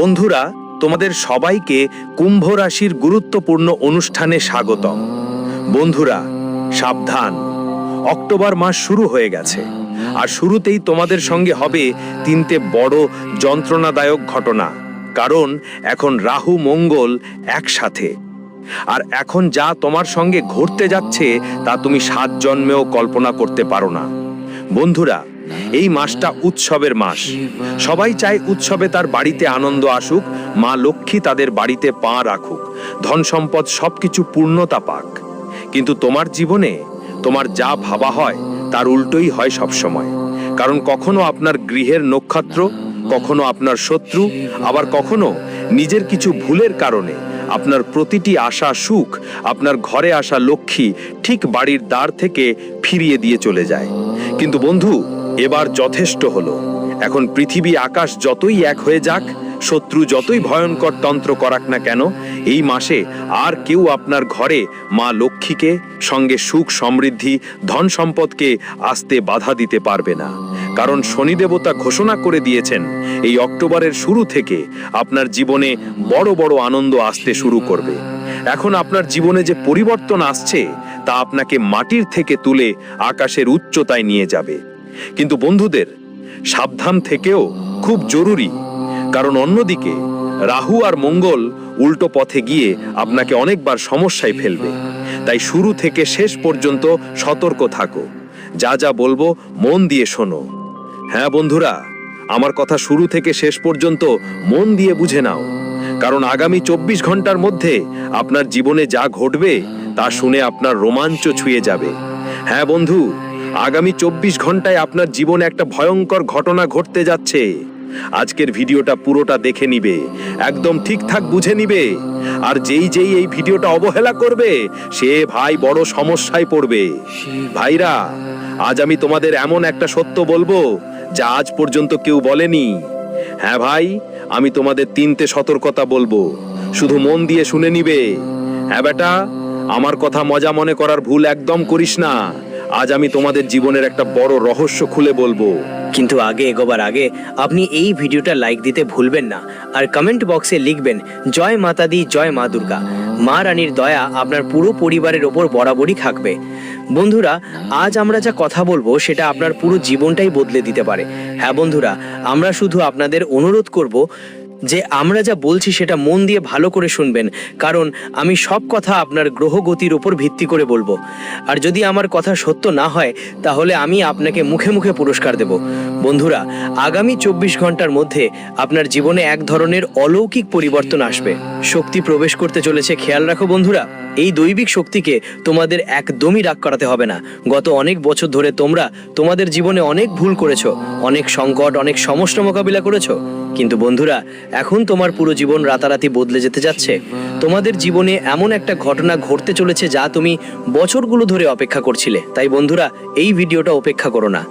বন্ধুরা, তোমাদের সবাইকে কুম্ভ রাশির গুরুত্বপূর্ণ অনুষ্ঠানে স্বাগতম। বন্ধুরা, সাবধান, অক্টোবর মাস শুরু হয়ে গেছে, আর শুরুতেই তোমাদের সঙ্গে হবে তিনটে বড় যন্ত্রণাদায়ক ঘটনা। কারণ এখন রাহু মঙ্গল একসাথে, আর এখন যা তোমার সঙ্গে ঘটতে যাচ্ছে তা তুমি 7 জন্মেও কল্পনা করতে পারো না। বন্ধুরা, এই মাসটা উৎসবের মাস। সবাই চায় উৎসবে তার বাড়িতে আনন্দ আসুক, মা লক্ষ্মী তাদের বাড়িতে পা রাখুক, ধন সম্পদ সবকিছু পূর্ণতা পাক। কিন্তু তোমার জীবনে তোমার যা ভাবা হয় তার উল্টোই হয় সবসময়। কারণ কখনো আপনার গৃহের নক্ষত্র, কখনো আপনার শত্রু, আবার কখনো নিজের কিছু ভুলের কারণে আপনার প্রতিটি আশা সুখ, আপনার ঘরে আসা লক্ষ্মী ঠিক বাড়ির দ্বার থেকে ফিরিয়ে দিয়ে চলে যায়। কিন্তু বন্ধু, এবার যথেষ্ট হলো। এখন পৃথিবী আকাশ যতই এক হয়ে যাক, শত্রু যতই ভয়ঙ্কর তন্ত্র করাক না কেন, এই মাসে আর কেউ আপনার ঘরে মা লক্ষ্মীকে, সঙ্গে সুখ সমৃদ্ধি ধন সম্পদকে আসতে বাধা দিতে পারবে না। কারণ শনি দেবতা ঘোষণা করে দিয়েছেন, এই অক্টোবরের শুরু থেকে আপনার জীবনে বড় বড় আনন্দ আসতে শুরু করবে। এখন আপনার জীবনে যে পরিবর্তন আসছে তা আপনাকে মাটির থেকে তুলে আকাশের উচ্চতায় নিয়ে যাবে। কিন্তু বন্ধুদের, সাবধান থেকেও খুব জরুরি। কারণ অন্যদিকে রাহু আর মঙ্গল উল্টো পথে গিয়ে আপনাকে অনেকবার সমস্যায় ফেলবে। তাই শুরু থেকে শেষ পর্যন্ত সতর্ক থাকো। যা যা বলবো মন দিয়ে শোনো। হ্যাঁ বন্ধুরা, আমার কথা শুরু থেকে শেষ পর্যন্ত মন দিয়ে বুঝে নাও। কারণ আগামী 24 ঘন্টার মধ্যে আপনার জীবনে যা ঘটবে তা শুনে আপনার রোমাঞ্চ ছুঁয়ে যাবে। হ্যাঁ বন্ধু, আগামী 24 ঘন্টায় আপনার জীবনে একটা ভয়ঙ্কর ঘটনা ঘটতে যাচ্ছে। আজকের ভিডিওটা পুরোটা দেখে নিবে, একদম ঠিকঠাক বুঝে নিবে। আর যেই এই ভিডিওটা অবহেলা করবে, সে ভাই বড় সমস্যায় পড়বে। ভাইরা, আজ আমি তোমাদের এমন একটা সত্য বলবো যা আজ পর্যন্ত কেউ বলেনি। হ্যাঁ ভাই, আমি তোমাদের 3টে সতর্কতা বলবো, শুধু মন দিয়ে শুনে নিবে। হ্যাঁ বেটা, আমার কথা মজা মনে করার ভুল একদম করিস না। আজ আমি তোমাদের জীবনের একটা বড় রহস্য খুলে বলবো। কিন্তু আগে এগোবার আগে আপনি এই ভিডিওটা লাইক দিতে ভুলবেন না, আর কমেন্ট বক্সে লিখবেন জয় মাতা দি, জয় মা দুর্গা। মা রানীর দয়া আপনার পুরো পরিবারের ওপর বরাবরই থাকবে। বন্ধুরা, আজ আমরা যা কথা বলবো সেটা আপনার পুরো জীবনটাই বদলে দিতে পারে। হ্যাঁ বন্ধুরা, আমরা শুধু আপনাদের অনুরোধ করব যে আমরা যা বলছি সেটা মন দিয়ে ভালো করে শুনবেন। কারণ আমি সব কথা আপনার গ্রহগতির ওপর ভিত্তি করে বলবো। আর যদি আমার কথা সত্য না হয় তাহলে আমি আপনাকে মুখে মুখে পুরস্কার দেব। বন্ধুরা, আগামী 24 ঘন্টার মধ্যে আপনার জীবনে এক ধরনের অলৌকিক পরিবর্তন আসবে। শক্তি প্রবেশ করতে চলেছে। খেয়াল রাখো বন্ধুরা, এই দৈবিক শক্তিকে তোমাদের একদমই রাগ করাতে হবে না। গত অনেক বছর ধরে তোমরা তোমাদের জীবনে অনেক ভুল করেছো, অনেক সংকট, অনেক সমস্যা মোকাবিলা করেছো। কিন্তু বন্ধুরা, এখন তোমার পুরো জীবন রাতারাতি বদলে যেতে যাচ্ছে। তোমাদের জীবনে এমন একটা ঘটনা ঘটতে চলেছে যা তুমি বছরগুলো ধরে অপেক্ষা করছিলে। তাই বন্ধুরা, এই ভিডিওটা উপেক্ষা করো না।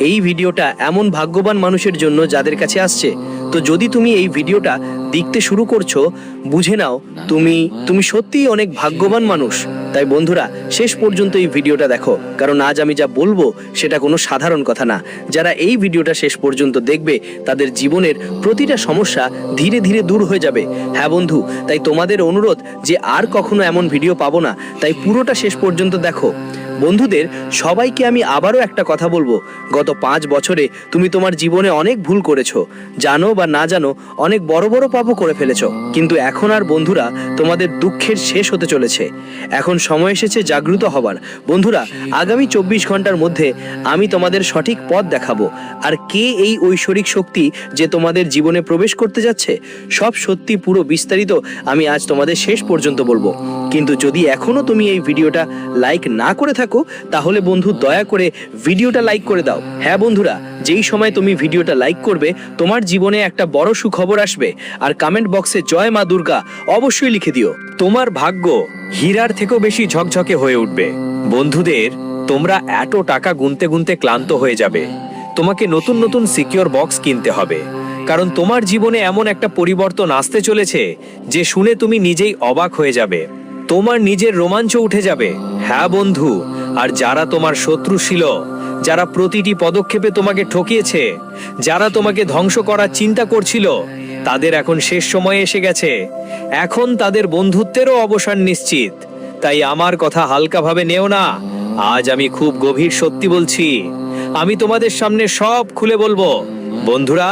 এই ভিডিওটা এমন ভাগ্যবান মানুষের জন্য যাদের কাছে আসছে। তো যদি তুমি এই ভিডিওটা দেখতে শুরু করছো, বুঝে নাও তুমি সত্যিই অনেক ভাগ্যবান মানুষ। তাই বন্ধুরা, শেষ পর্যন্ত এই ভিডিওটা দেখো, কারণ আজ আমি যা বলবো সেটা কোনো সাধারণ কথা না। যারা এই ভিডিওটা শেষ পর্যন্ত দেখবে তাদের জীবনের প্রতিটা সমস্যা ধীরে ধীরে দূর হয়ে যাবে। হ্যাঁ বন্ধু, তাই তোমাদের অনুরোধ যে আর কখনো এমন ভিডিও পাবো না, তাই পুরোটা শেষ পর্যন্ত দেখো। বন্ধুদের সবাইকে আমি আবারও একটা কথা বলবো, গত 5 বছরে তুমি তোমার জীবনে অনেক ভুল করেছো, জানো বা না জানো অনেক বড় বড় পাপও করে ফেলেছো। কিন্তু এখন আর বন্ধুরা তোমাদের দুঃখের শেষ হতে চলেছে। এখন সময় এসেছে জাগ্রত হবার। বন্ধুরা, আগামী 24 ঘন্টার মধ্যে আমি তোমাদের সঠিক পথ দেখাবো। আর কে এই ঐশ্বরিক শক্তি যে তোমাদের জীবনে প্রবেশ করতে যাচ্ছে, সব সত্যি পুরো বিস্তারিত আমি আজ তোমাদের শেষ পর্যন্ত বলবো। কিন্তু যদি এখনো তুমি এই ভিডিওটা লাইক না করে থাকো, তাহলে বন্ধু দয়া করে ভিডিওটা লাইক করে দাও। হ্যাঁ বন্ধুরা, যেই সময় তুমি ভিডিওটা লাইক করবে তোমার জীবনে একটা বড় সুখবর আসবে। আর কমেন্ট বক্সে জয় মা দুর্গা অবশ্যই লিখে দিও। তোমার ভাগ্য হীরার থেকেও বেশি ঝকঝকে হয়ে উঠবে। বন্ধুদের, তোমরা এত টাকা গুনতে গুনতে ক্লান্ত হয়ে যাবে। তোমাকে নতুন নতুন সিকিউর বক্স কিনতে হবে। কারণ তোমার জীবনে এমন একটা পরিবর্তন আসতে চলেছে যে শুনে তুমি নিজেই অবাক হয়ে যাবে। তোমার নিজের রোমাঞ্চ উঠে যাবে। হ্যাঁ বন্ধু, আর যারা তোমার শত্রু ছিল যারা প্রতিটি পদক্ষেপে তোমাকে ঠকিয়েছে, যারা তোমাকে ধ্বংস করার চিন্তা করছিল, তাদের এখন শেষ সময় এসে গেছে। এখন তাদের বন্ধুত্বেরও অবসান নিশ্চিত। তাই আমার কথা হালকাভাবে নেও না। আজ আমি খুব গভীর সত্যি বলছি। আমি তোমাদের সামনে সব খুলে বলবো। বন্ধুরা,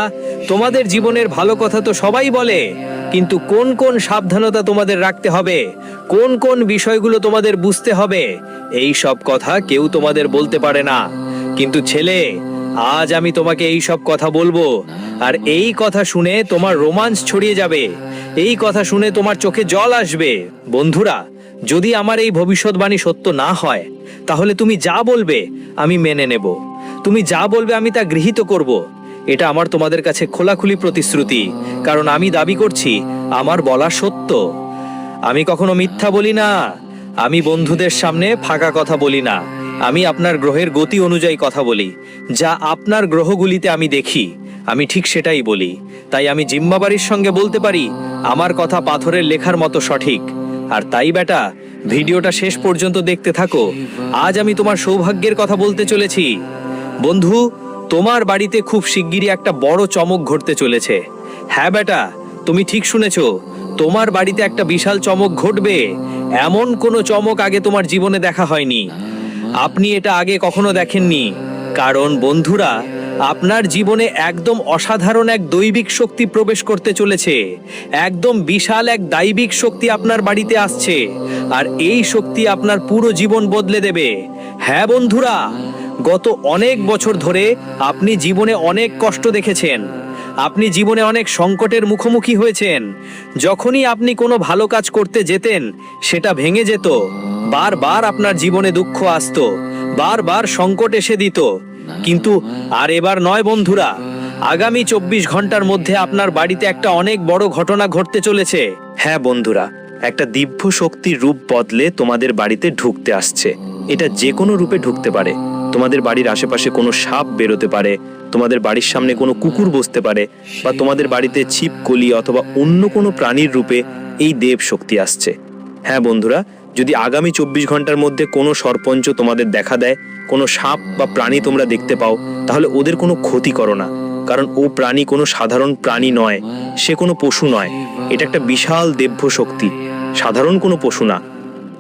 তোমাদের জীবনের ভালো কথা তো সবাই বলে, কিন্তু কোন কোন সাবধানতা তোমাদের রাখতে হবে, কোন কোন বিষয়গুলো তোমাদের বুঝতে হবে, এই সব কথা কেউ তোমাদের বলতে পারে না। কিন্তু ছেলে, আজ আমি তোমাকে এই সব কথা বলবো, আর এই কথা শুনে তোমার রোমাঞ্চ ছড়িয়ে যাবে। এই কথা শুনে তোমার চোখে জল আসবে। বন্ধুরা, যদি আমার এই ভবিষ্যৎবাণী সত্য না হয়, তাহলে তুমি যা বলবে আমি মেনে নেব। তুমি যা বলবে আমি তা গৃহীত করব। এটা আমার তোমাদের কাছে খোলাখুলি প্রতিশ্রুতি, কারণ আমি দাবি করছি আমার বলা সত্য। আমি কখনো মিথ্যা বলি না। আমি বন্ধুদের সামনে ফাঁকা কথা বলি না। আমি আপনার গ্রহের গতি অনুযায়ী কথা বলি। যা আপনার গ্রহগুলিতে আমি দেখি, আমি ঠিক সেটাই বলি। তাই আমি জিম্মাবাড়ির সঙ্গে বলতে পারি, আমার কথা পাথরের লেখার মতো সঠিক। আর তাই বেটা, ভিডিওটা শেষ পর্যন্ত দেখতে থাকো। আজ আমি তোমার সৌভাগ্যের কথা বলতে চলেছি। বন্ধু, তোমার বাড়িতে খুব শিগগিরই একটা বড় চমক ঘটতে চলেছে। হ্যাঁ বেটা, তুমি ঠিক শুনেছো। তোমার বাড়িতে একটা বিশাল চমক ঘটবে। এমন কোনো চমক আগে তোমার জীবনে দেখা হয়নি। আপনি এটা আগে কখনো দেখেননি। কারণ বন্ধুরা, আপনার জীবনে একদম অসাধারণ এক দৈবিক শক্তি প্রবেশ করতে চলেছে। একদম বিশাল এক দৈবিক শক্তি আপনার বাড়িতে আসছে, আর এই শক্তি আপনার পুরো জীবন বদলে দেবে। হ্যাঁ বন্ধুরা, গত অনেক বছর ধরে আপনি জীবনে অনেক কষ্ট দেখেছেন। আপনি জীবনে অনেক সংকটের মুখোমুখি হয়েছেন। যখনই আপনি কোনো ভালো কাজ করতে যেতেন, সেটা ভেঙে যেত। বারবার আপনার জীবনে দুঃখ আসতো, বারবার সংকট এসে দিত। কিন্তু আর এবার নয় বন্ধুরা। আগামী 24 ঘন্টার মধ্যে আপনার বাড়িতে একটা অনেক বড় ঘটনা ঘটতে চলেছে। হ্যাঁ বন্ধুরা, একটা দিব্য শক্তির রূপ বদলে তোমাদের বাড়িতে ঢুকতে আসছে। এটা যে কোনো রূপে ঢুকতে পারে। তোমাদের বাড়ির আশেপাশে কোনো সাপ বেরোতে পারে, তোমাদের বাড়ির সামনে কোনো কুকুর বসতে পারে, বা তোমাদের বাড়িতে ছিপকলি অথবা অন্য কোনো প্রাণীর রূপে এই দেব শক্তি আসছে। হ্যাঁ বন্ধুরা, যদি আগামী 24 ঘন্টার মধ্যে কোনো সরপঞ্চ তোমাদের দেখা দেয়, কোনো সাপ বা প্রাণী তোমরা দেখতে পাও, তাহলে ওদের কোনো ক্ষতি করো না। কারণ ও প্রাণী কোনো সাধারণ প্রাণী নয়, সে কোনো পশু নয়। এটা একটা বিশাল দেব্য শক্তি, সাধারণ কোনো পশু না।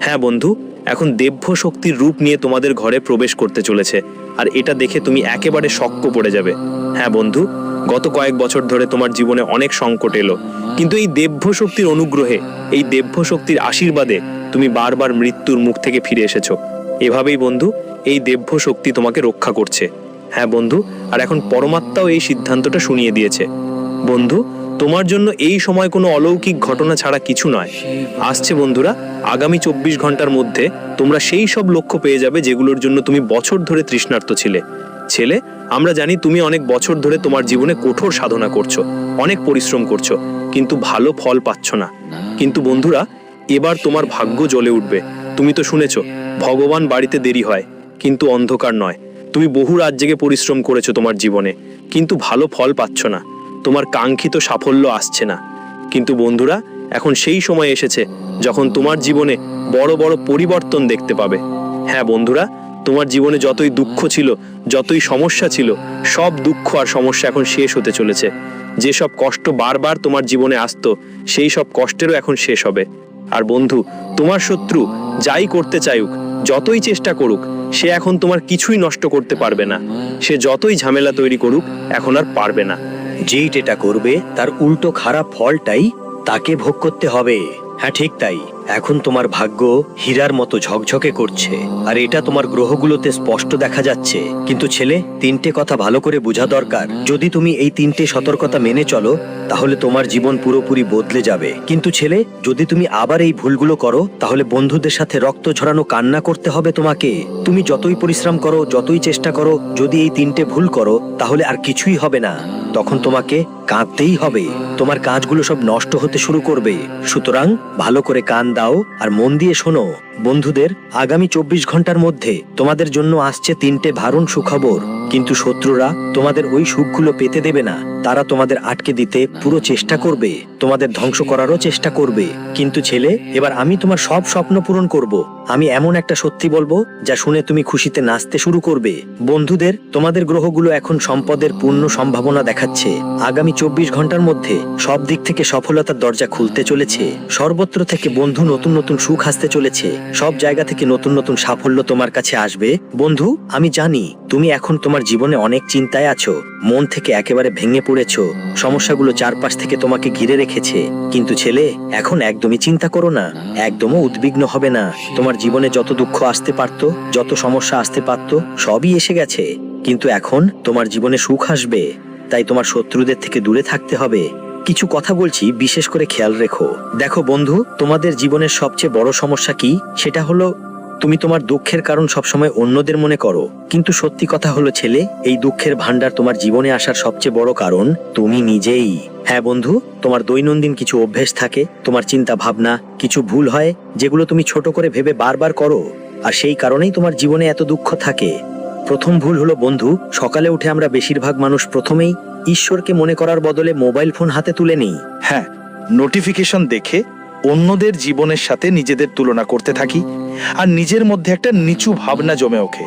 হ্যাঁ বন্ধু, এখন দেব্য শক্তির রূপ নিয়ে তোমাদের ঘরে প্রবেশ করতে চলেছে, আর এটা দেখে তুমি একেবারে শক্ক পড়ে যাবে। হ্যাঁ বন্ধু, গত কয়েক বছর ধরে তোমার জীবনে অনেক সংকট এলো, কিন্তু এই দেব্য শক্তির অনুগ্রহে, এই দেব্য শক্তির আশীর্বাদে তুমি বারবার মৃত্যুর মুখ থেকে ফিরে এসেছো। এভাবেই বন্ধু, এই দেব্য শক্তি তোমাকে রক্ষা করছে। হ্যাঁ বন্ধু, আর এখন পরমাত্মাও এই সিদ্ধান্তটা শুনিয়ে দিয়েছে। বন্ধু, তোমার জন্য এই সময় কোনো অলৌকিক ঘটনা ছাড়া কিছু নয়। আসছে বন্ধুরা, আগামী 24 ঘন্টার মধ্যে তোমরা সেই সব লক্ষ্য পেয়ে যাবে যেগুলোর জন্য তুমি বছর ধরে তৃষ্ণার্ত ছিলে। ছেলে, আমরা জানি তুমি অনেক বছর ধরে তোমার জীবনে কঠোর সাধনা করছো, অনেক পরিশ্রম করছো, কিন্তু ভালো ফল পাচ্ছ না। কিন্তু বন্ধুরা, এবার তোমার ভাগ্য জ্বলে উঠবে। তুমি তো শুনেছো, ভগবান বাড়িতে দেরি হয়, কিন্তু অন্ধকার নয়। তুমি বহু রাত জেগে পরিশ্রম করেছো তোমার জীবনে, কিন্তু ভালো ফল পাচ্ছ না। তোমার কাঙ্ক্ষিত সাফল্য আসছে না। কিন্তু বন্ধুরা, এখন সেই সময় এসেছে যখন তোমার জীবনে বড় বড় পরিবর্তন দেখতে পাবে। হ্যাঁ বন্ধুরা, তোমার জীবনে যতই দুঃখ ছিল, যতই সমস্যা ছিল, সব দুঃখ আর সমস্যা এখন শেষ হতে চলেছে। যেসব কষ্ট বারবার তোমার জীবনে আসতো, সেই সব কষ্টেরও এখন শেষ হবে। আর বন্ধু, তোমার শত্রু যাই করতে চাইুক, যতই চেষ্টা করুক, সে এখন তোমার কিছুই নষ্ট করতে পারবে না। সে যতই ঝামেলা তৈরি করুক, এখন আর পারবে না। যেই যেটা করবে তার উল্টো খারাপ ফলটাই তাকে ভোগ করতে হবে। হ্যাঁ ঠিক তাই, এখন তোমার ভাগ্য হীরার মতো ঝকঝকে করছে, আর এটা তোমার গ্রহগুলোতে স্পষ্ট দেখা যাচ্ছে। কিন্তু ছেলে, 3টে কথা ভালো করে বোঝা দরকার। যদি তুমি এই 3টে সতর্কতা মেনে চলো, তাহলে তোমার জীবন পুরোপুরি বদলে যাবে। কিন্তু ছেলে, যদি তুমি আবার এই ভুলগুলো করো, তাহলে বন্ধুদের সাথে রক্ত ঝরানো কান্না করতে হবে তোমাকে। তুমি যতই পরিশ্রম করো, যতই চেষ্টা করো, যদি এই 3টে ভুল করো, তাহলে আর কিছুই হবে না। তখন তোমাকে কাঁদতেই হবে। তোমার কাজগুলো সব নষ্ট হতে শুরু করবে। সুতরাং ভালো করে কান দাও আর মন দিয়ে শোনো। বন্ধুদের, আগামী 24 ঘন্টার মধ্যে তোমাদের জন্য আসছে 3টে দারুণ সুখবর। কিন্তু শত্রুরা তোমাদের ওই সুখগুলো পেতে দেবে না। তারা তোমাদের আটকে দিতে পুরো চেষ্টা করবে, তোমাদের ধ্বংস করারও চেষ্টা করবে। কিন্তু ছেলে, এবার আমি তোমার সব স্বপ্ন পূরণ করব। আমি এমন একটা সত্যি বলবো যা শুনে তুমি খুশিতে নাচতে শুরু করবে। বন্ধুদের, তোমাদের গ্রহগুলো এখন সম্পদের পূর্ণ সম্ভাবনা দেখাচ্ছে। আগামী 24 ঘন্টার মধ্যে সব দিক থেকে সফলতার দরজা খুলতে চলেছে। সর্বত্র থেকে বন্ধু নতুন নতুন সুখ আসতে চলেছে। সব জায়গা থেকে নতুন নতুন সাফল্য তোমার কাছে আসবে। বন্ধু, আমি জানি তুমি এখন তোমার জীবনে অনেক চিন্তায় আছো, মন থেকে একেবারে ভেঙে পড়েছো। সমস্যাগুলো চারপাশ থেকে তোমাকে ঘিরে রেখেছে। কিন্তু ছেলে, এখন একদমই চিন্তা করো না, একদমও উদ্বিগ্ন হবে না। তোমার জীবনে যত দুঃখ আসতে পারতো, যত সমস্যা আসতে পারতো, সবই এসে গেছে। কিন্তু এখন তোমার জীবনে সুখ আসবে। তাই তোমার শত্রুদের থেকে দূরে থাকতে হবে। কিছু কথা বলছি, বিশেষ করে খেয়াল রেখো। দেখো বন্ধু, তোমাদের জীবনের সবচেয়ে বড় সমস্যা কি? সেটা হলো তুমি তোমার দুঃখের কারণ সবসময় অন্যদের মনে করো। কিন্তু সত্যি কথা হলো ছেলে, এই দুঃখের ভান্ডার তোমার জীবনে আসার সবচেয়ে বড় কারণ তুমি নিজেই। হ্যাঁ বন্ধু, তোমার দৈনন্দিন কিছু অভ্যেস থাকে, তোমার চিন্তা ভাবনা, কিছু ভুল হয় যেগুলো তুমি ছোট করে ভেবে বারবার করো। আর সেই কারণেই তোমার জীবনে এত দুঃখ থাকে। প্রথম ভুল হলো বন্ধু, সকালে উঠে আমরা বেশিরভাগ মানুষ প্রথমেই ঈশ্বরকে মনে করার বদলে মোবাইল ফোন হাতে তুলে নিই। হ্যাঁ, নোটিফিকেশন দেখে অন্যদের জীবনের সাথে নিজেদের তুলনা করতে থাকি, আর নিজের মধ্যে একটা নিচু ভাবনা জমে ওঠে।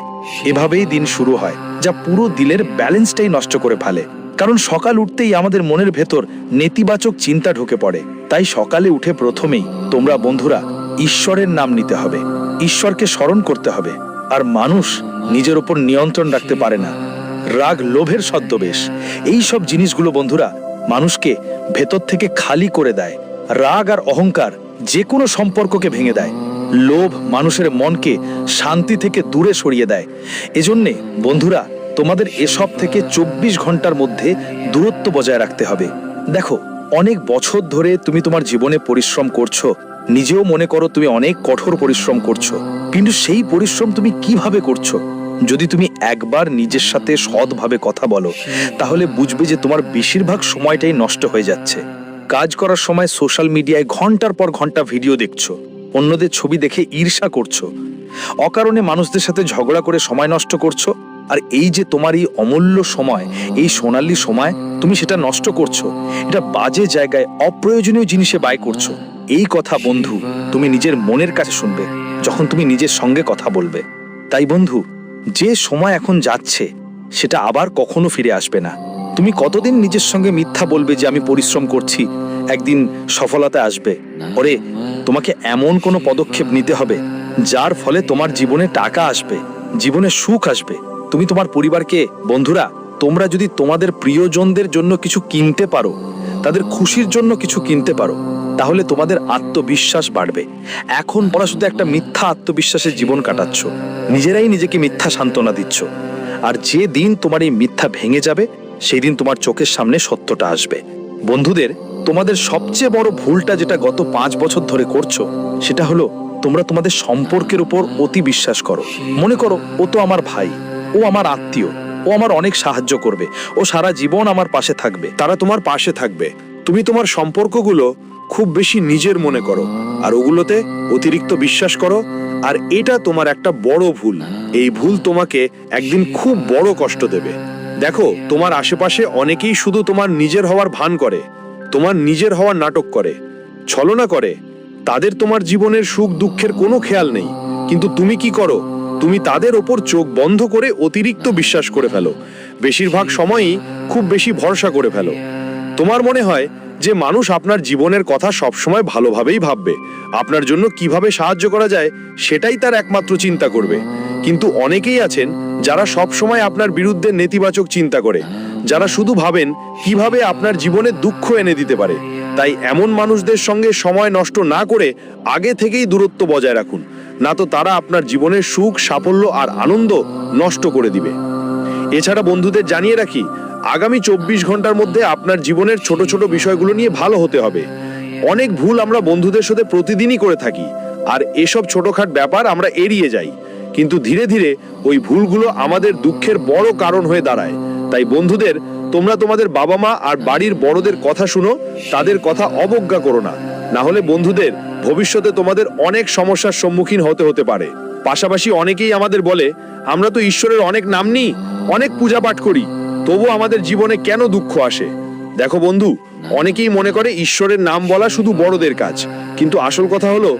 এভাবেই দিন শুরু হয়, যা পুরো দিনের ব্যালেন্সটাই নষ্ট করে ফেলে। কারণ সকাল উঠতেই আমাদের মনের ভেতর নেতিবাচক চিন্তা ঢুকে পড়ে। তাই সকালে উঠে প্রথমেই তোমরা বন্ধুরা ঈশ্বরের নাম নিতে হবে, ঈশ্বরকে স্মরণ করতে হবে। আর মানুষ নিজের ওপর নিয়ন্ত্রণ রাখতে পারে না। রাগ লোভের ছদ্মবেশ, এই সব জিনিসগুলো বন্ধুরা মানুষকে ভেতর থেকে খালি করে দেয়। রাগ আর অহংকার যে কোনো সম্পর্ককে ভেঙে দেয়। লোভ মানুষের মনকে শান্তি থেকে দূরে সরিয়ে দেয়। এজন্যে বন্ধুরা তোমাদের এসব থেকে 24 ঘন্টার মধ্যে দূরত্ব বজায় রাখতে হবে। দেখো, অনেক বছর ধরে তুমি তোমার জীবনে পরিশ্রম করছো, নিজেও মনে করো তুমি অনেক কঠোর পরিশ্রম করছো। কিন্তু সেই পরিশ্রম তুমি কিভাবে করছো? যদি তুমি একবার নিজের সাথে সৎভাবে কথা বলো, তাহলে বুঝবে যে তোমার বেশিরভাগ সময়টাই নষ্ট হয়ে যাচ্ছে। কাজ করার সময় সোশ্যাল মিডিয়ায় ঘন্টার পর ঘন্টা ভিডিও দেখছো, অন্যদের ছবি দেখে ঈর্ষা করছো, অকারণে মানুষদের সাথে ঝগড়া করে সময় নষ্ট করছো। আর এই যে তোমার এই অমূল্য সময়, এই সোনালী সময় তুমি সেটা নষ্ট করছো, এটা বাজে জায়গায় অপ্রয়োজনীয় জিনিসে ব্যয় করছো। এই কথা বন্ধু তুমি নিজের মনের কাছে শুনবে যখন তুমি নিজের সঙ্গে কথা বলবে। তাই বন্ধু, যে সময় এখন যাচ্ছে সেটা আবার কখনো ফিরে আসবে না। তুমি কতদিন নিজের সঙ্গে মিথ্যা বলবে যে আমি পরিশ্রম করছি, একদিন সফলতা আসবে? ওরে, তোমাকে এমন কোনো পদক্ষেপ নিতে হবে যার ফলে তোমার জীবনে টাকা আসবে, জীবনে সুখ আসবে। তুমি তোমার পরিবারকে, বন্ধুরা তোমরা যদি তোমাদের প্রিয়জনদের জন্য কিছু কিনতে পারো, তাদের খুশির জন্য কিছু কিনতে পারো, তাহলে তোমাদের আত্মবিশ্বাস বাড়বে। এখন পড়া শুধু একটা মিথ্যা আত্মবিশ্বাসের জীবন কাটাচ্ছ, নিজেরাই নিজেকে মিথ্যা সান্ত্বনা দিচ্ছ। আর যে দিন তোমার এই মিথ্যা ভেঙে যাবে, সেই দিন তোমার চোখের সামনে সত্যটা আসবে। বন্ধুদের, তোমাদের সবচেয়ে বড় ভুলটা যেটা গত 5 বছর ধরে করছো, সেটা হলো তোমরা তোমাদের সম্পর্কের উপর অতি বিশ্বাস করো। মনে করো ও তো আমার ভাই, ও আমার আত্মীয়, ও আমার অনেক সাহায্য করবে, ও সারা জীবন আমার পাশে থাকবে। তারা তোমার পাশে থাকবে। তুমি তোমার সম্পর্কগুলো খুব বেশি নিজের মনে করো আর ওগুলোতে অতিরিক্ত বিশ্বাস করো। আর এটা তোমার একটা বড় ভুল। এই ভুল তোমাকে একদিন খুব বড় কষ্ট দেবে। দেখো, তোমার আশেপাশে অনেকেই শুধু তোমার নিজের হওয়ার ভান করে, তোমার নিজের হওয়ার নাটক করে, ছলনা করে। তাদের তোমার জীবনের সুখ দুঃখের কোনো খেয়াল নেই। কিন্তু তুমি কি করো? তুমি তাদের ওপর চোখ বন্ধ করে অতিরিক্ত বিশ্বাস করে ফেলো। বেশিরভাগ সময়ই খুব বেশি ভরসা করে ফেলো। তোমার মনে হয় যে মানুষ আপনার জীবনের কথা সবসময় ভালোভাবেই ভাববে, আপনার জন্য কিভাবে সাহায্য করা যায় সেটাই তার একমাত্র চিন্তা করবে। কিন্তু অনেকেই আছেন যারা সবসময় আপনার বিরুদ্ধে নেতিবাচক চিন্তা করে, যারা শুধু ভাবেন কিভাবে আপনার জীবনে দুঃখ এনে দিতে পারে। তাই এমন মানুষদের সঙ্গে সময় নষ্ট না করে আগে থেকেই দূরত্ব বজায় রাখুন, না তো তারা আপনার জীবনের সুখ, সাফল্য আর আনন্দ নষ্ট করে দিবে। এছাড়া বন্ধুদের জানিয়ে রাখি, আগামী 24 ঘন্টার মধ্যে আপনার জীবনের ছোট ছোট বিষয়গুলো নিয়ে ভালো হতে হবে। অনেক ভুল আমরা বন্ধুদের সাথে প্রতিদিনই করে থাকি, আর এসব ছোটখাট ব্যাপার আমরা এড়িয়ে যাই। কিন্তু ধীরে ধীরে ওই ভুলগুলো আমাদের দুঃখের বড় কারণ হয়ে দাঁড়ায়। তাই বন্ধুদের, তোমরা তোমাদের বাবা মা আর বাড়ির বড়দের কথা শুনো, তাদের কথা অবজ্ঞা করো না। না হলে বন্ধুদের ভবিষ্যতে তোমাদের অনেক সমস্যার সম্মুখীন হতে পারে। পাশাপাশি অনেকেই আমাদের বলে, আমরা তো ঈশ্বরের অনেক নাম নিই, অনেক পূজা পাঠ করি, তবু আমাদের জীবনে কেন দুঃখ আসে? দেখো বন্ধু, অনেকেই মনে করে ঈশ্বরের নাম বলা শুধু বড়দের কাজ, কিন্তু আসল কথা হলো,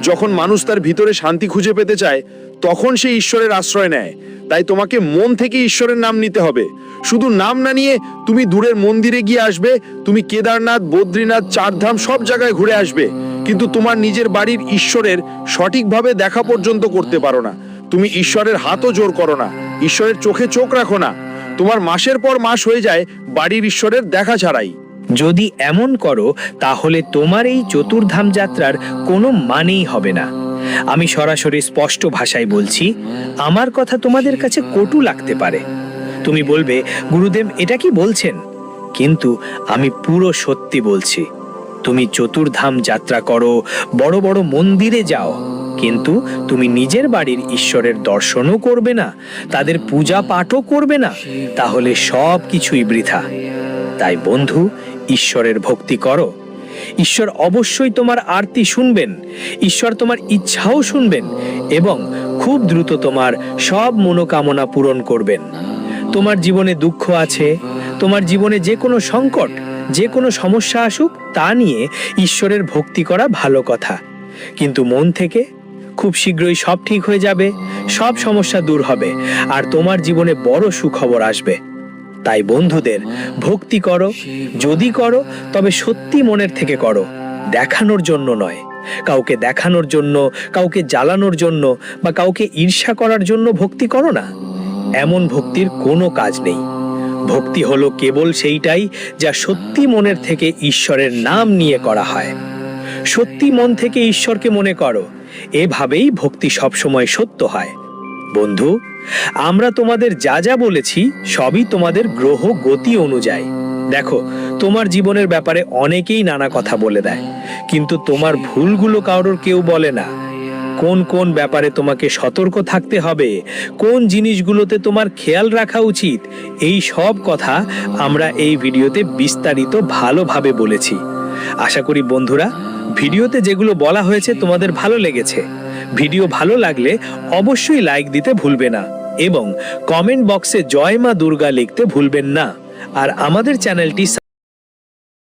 যখন মানুষ তার ভিতরে শান্তি খুঁজে পেতে চায় তখন সে ঈশ্বরের আশ্রয় নেয়। তাই তোমাকে মন থেকে ঈশ্বরের নাম নিতে হবে। শুধু নাম না নিয়ে তুমি দূরের মন্দিরে গিয়ে আসবে, তুমি কেদারনাথ, বদ্রীনাথ, চারধাম সব জায়গায় ঘুরে আসবে, কিন্তু তোমার নিজের বাড়ির ঈশ্বরের সঠিকভাবে দেখা পর্যন্ত করতে পারো না। তুমি ঈশ্বরের হাতও জোর করো না, ঈশ্বরের চোখে চোখ রাখো না। তোমার মাসের পর মাস হয়ে যায় বাড়ির ঈশ্বরের দেখা ছাড়াই। যদি এমন করো তাহলে তোমার এই চতুর্ধাম যাত্রার কোনো মানেই হবে না। আমি সরাসরি স্পষ্ট ভাষায় বলছি, আমার কথা তোমাদের কাছে কটু লাগতে পারে। তুমি বলবে, গুরুদেব এটা কি বলছেন? কিন্তু আমি পুরো সত্যি বলছি। তুমি চতুর্ধাম যাত্রা করো, বড় বড় মন্দিরে যাও, কিন্তু তুমি নিজের বাড়ির ঈশ্বরের দর্শনও করবে না, তাদের পূজা পাঠও করবে না, তাহলে সব কিছুই বৃথা। তাই বন্ধু, ঈশ্বরের ভক্তি করো। ঈশ্বর অবশ্যই তোমার আরতি শুনবেন, ঈশ্বর তোমার ইচ্ছাও শুনবেন এবং খুব দ্রুত তোমার সব মনোকামনা পূরণ করবেন। তোমার জীবনে দুঃখ আছে, তোমার জীবনে যে কোনো সংকট, যে কোনো সমস্যা আসুক, তা নিয়ে ঈশ্বরের ভক্তি করা ভালো কথা, কিন্তু মন থেকে খুব শীঘ্রই সব ঠিক হয়ে যাবে, সব সমস্যা দূর হবে আর তোমার জীবনে বড় সুখবর আসবে। তাই বন্ধুদের, ভক্তি করো, যদি করো তবে সত্যি মনের থেকে করো, দেখানোর জন্য নয়। কাউকে দেখানোর জন্য, কাউকে জ্বালানোর জন্য বা কাউকে ঈর্ষা করার জন্য ভক্তি করো না। এমন ভক্তির কোনো কাজ নেই। ভক্তি হলো কেবল সেইটাই যা সত্যি মনের থেকে ঈশ্বরের নাম নিয়ে করা হয়। সত্যি মন থেকে ঈশ্বরকে মনে করো, এভাবেই ভক্তি সবসময় সত্য হয়। বন্ধু, আমরা তোমাদের যা যা বলেছি সবই তোমাদের গ্রহ গতি অনুযায়ী। দেখো, তোমার জীবনের ব্যাপারে অনেকেই নানা কথা বলে দেয়, কিন্তু তোমার ভুলগুলো কারোর কেউ বলে না। কোন কোন ব্যাপারে তোমাকে সতর্ক থাকতে হবে, কোন জিনিসগুলোতে তোমার খেয়াল রাখা উচিত, এই সব কথা আমরা এই ভিডিওতে বিস্তারিত ভালোভাবে বলেছি। আশা করি বন্ধুরা, ভিডিওতে যেগুলো বলা হয়েছে তোমাদের ভালো লেগেছে। ভিডিও ভালো লাগলে অবশ্যই লাইক দিতে ভুলবে না এবং কমেন্ট বক্সে জয় মা দুর্গা লিখতে ভুলবেন না। আর আমাদের চ্যানেলটি